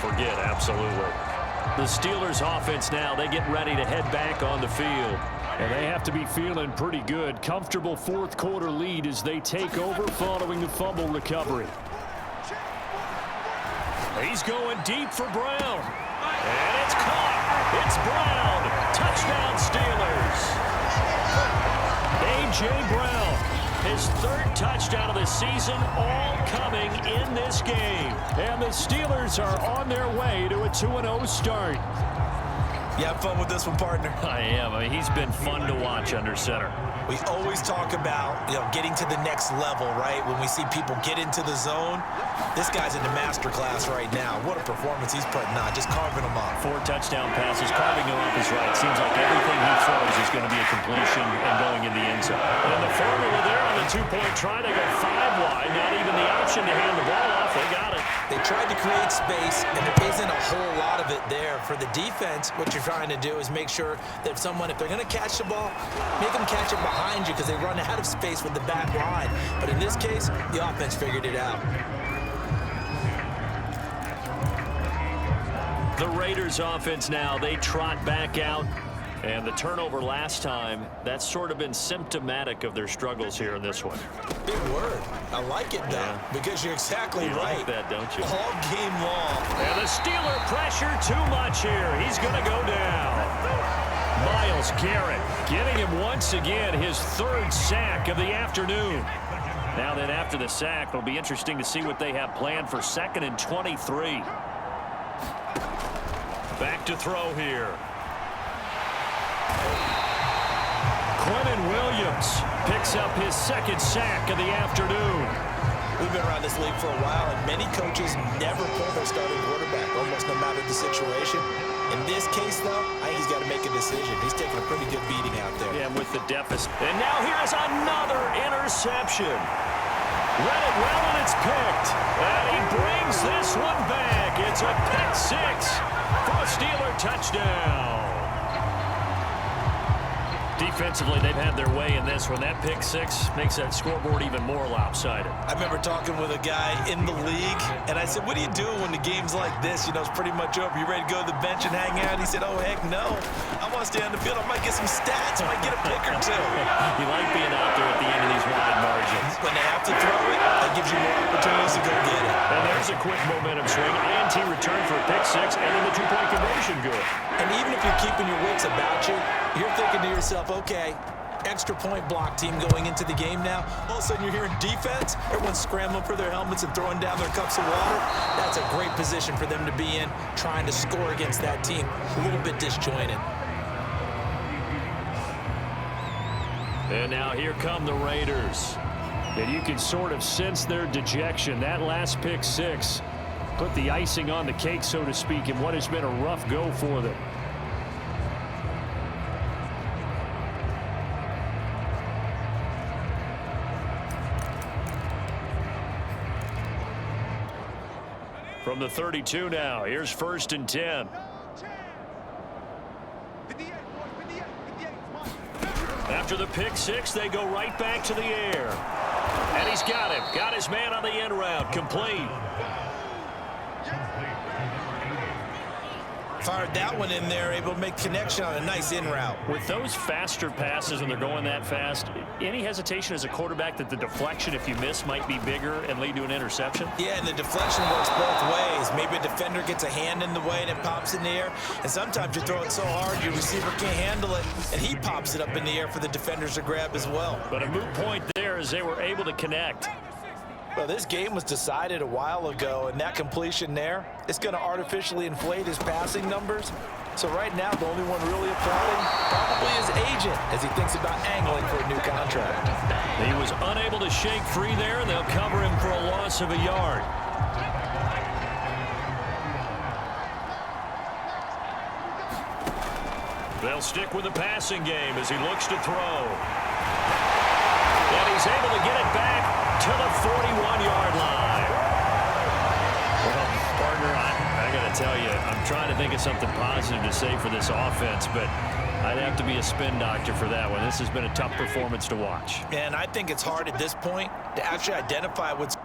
forget, absolutely. The Steelers offense now, they get ready to head back on the field. And they have to be feeling pretty good. Comfortable fourth quarter lead as they take over following the fumble recovery. He's going deep for Brown. And it's caught. It's Brown. Touchdown Steelers. A.J. Brown, his third touchdown of the season, all coming in this game. And the Steelers are on their way to a 2-0 start. You have fun with this one, partner? I am. I mean, he's been fun to watch under center. We always talk about, getting to the next level, right? When we see people get into the zone, this guy's in the master class right now. What a performance he's putting on, just carving them up. 4 touchdown passes, carving them up is right. Seems like everything he throws is going to be a completion and going in the end zone. And the formula there on the two-point try, they go 5 wide. Not even the option to hand the ball off. They got it. They tried to create space, and there isn't a whole lot of it there. For the defense, what you're trying to do is make sure that if they're going to catch the ball, make them catch it behind you because they run out of space with the back line. But in this case, the offense figured it out. The Raiders offense now, they trot back out. And the turnover last time, that's sort of been symptomatic of their struggles here in this one. Big word. I like it, though, because you're exactly right. Like that, don't you? All game long. And the Steeler pressure too much here. He's going to go down. Myles Garrett getting him once again his third sack of the afternoon. Now then, after the sack, it'll be interesting to see what they have planned for 2nd and 23. Back to throw here. Quentin Williams picks up his 2nd sack of the afternoon. We've been around this league for a while, and many coaches never pull their starting quarterback, almost no matter the situation. In this case, though, I think he's got to make a decision. He's taking a pretty good beating out there. Yeah, with the deficit. And now here's another interception. Read it well, and it's picked. And he brings this one back. It's a pick 6 for a Steeler touchdown. Defensively, they've had their way in this one. That pick 6 makes that scoreboard even more lopsided. I remember talking with a guy in the league, and I said, what do you do when the game's like this? It's pretty much over. You ready to go to the bench and hang out? He said, oh, heck no. I want to stay on the field. I might get some stats. I might get a pick or 2. You like being out there at the end of these wide margins. When they have to throw it, that gives you more opportunities to go get it. And there's a quick momentum swing. INT return for a pick 6, and then the 2-point conversion good. And even if you're keeping your wits about you, you're thinking to yourself, okay, extra point block team going into the game now. All of a sudden you're hearing defense. Everyone's scrambling for their helmets and throwing down their cups of water. That's a great position for them to be in, trying to score against that team. A little bit disjointed. And now here come the Raiders. And you can sort of sense their dejection. That last pick 6 put the icing on the cake, so to speak, in what has been a rough go for them. From the 32 now, here's 1st and 10. After the pick 6, they go right back to the air. And he's got him. Got his man on the end route. Complete. Fired that one in there, able to make connection on a nice in route. With those faster passes when they're going that fast, any hesitation as a quarterback that the deflection, if you miss, might be bigger and lead to an interception? Yeah, and the deflection works both ways. Maybe a defender gets a hand in the way and it pops in the air. And sometimes you throw it so hard your receiver can't handle it, and he pops it up in the air for the defenders to grab as well. But a moot point there as they were able to connect. Well, this game was decided a while ago, and that completion there, it's going to artificially inflate his passing numbers. So right now, the only one really applauding probably his agent as he thinks about angling for a new contract. He was unable to shake free there, and they'll cover him for a loss of a yard. They'll stick with the passing game as he looks to throw. And he's able to get it back to the 41-yard line. Well, partner, I got to tell you, I'm trying to think of something positive to say for this offense, but I'd have to be a spin doctor for that one. This has been a tough performance to watch. And I think it's hard at this point to actually identify what's